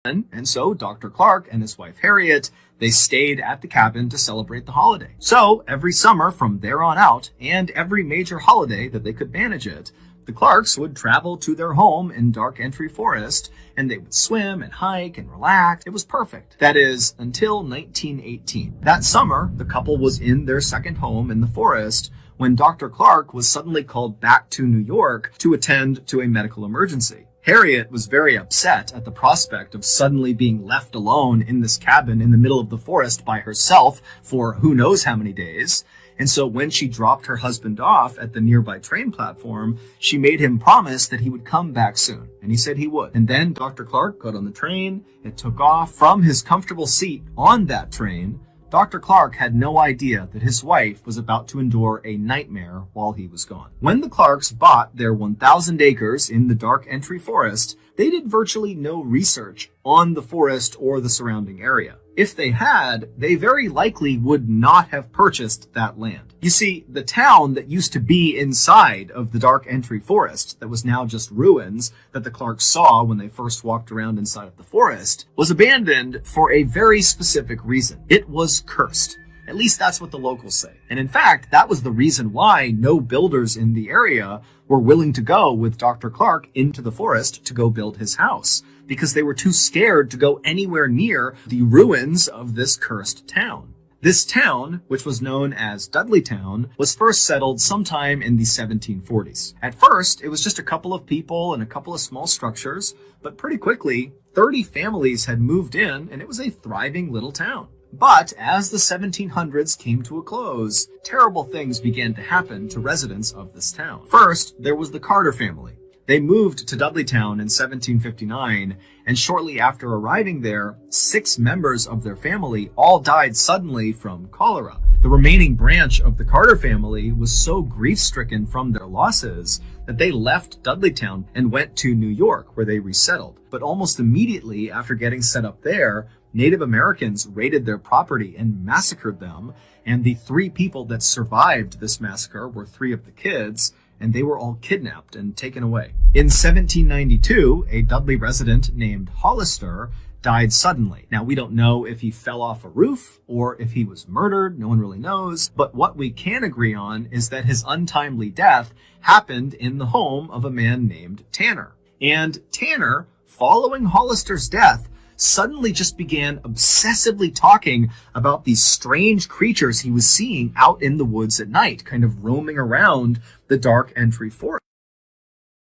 And so Dr. Clark and his wife Harriet, they stayed at the cabin to celebrate the holiday. So every summer from there on out, and every major holiday that they could manage it, the Clarks would travel to their home in Dark Entry Forest, and they would swim and hike and relax. It was perfect. That is, until 1918. That summer, the couple was in their second home in the forest when Dr. Clark was suddenly called back to New York to attend to a medical emergency. Harriet was very upset at the prospect of suddenly being left alone in this cabin in the middle of the forest by herself for who knows how many days. And so when she dropped her husband off at the nearby train platform, she made him promise that he would come back soon. And he said he would. And then Dr. Clark got on the train and took off. From his comfortable seat on that train, Dr. Clark had no idea that his wife was about to endure a nightmare while he was gone. When the Clarks bought their 1,000 acres in the Dark Entry Forest, they did virtually no research on the forest or the surrounding area. If they had, they very likely would not have purchased that land. You see, the town that used to be inside of the Dark Entry Forest, that was now just ruins that the Clarks saw when they first walked around inside of the forest, was abandoned for a very specific reason. It was cursed. At least that's what the locals say. And in fact, that was the reason why no builders in the area were willing to go with Dr. Clark into the forest to go build his house, because they were too scared to go anywhere near the ruins of this cursed town. This town, which was known as Dudleytown, was first settled sometime in the 1740s. At first, it was just a couple of people and a couple of small structures, but pretty quickly, 30 families had moved in, and it was a thriving little town. But as the 1700s came to a close, terrible things began to happen to residents of this town. First, there was the Carter family. They moved to Dudleytown in 1759, and shortly after arriving there, 6 members of their family all died suddenly from cholera. The remaining branch of the Carter family was so grief-stricken from their losses that they left Dudleytown and went to New York, where they resettled. But almost immediately after getting set up there, Native Americans raided their property and massacred them, and the 3 people that survived this massacre were 3 of the kids, and they were all kidnapped and taken away. In 1792, a Dudley resident named Hollister died suddenly. Now, we don't know if he fell off a roof or if he was murdered. No one really knows. But what we can agree on is that his untimely death happened in the home of a man named Tanner. And Tanner, following Hollister's death, suddenly just began obsessively talking about these strange creatures he was seeing out in the woods at night, kind of roaming around the Dark Entry Forest.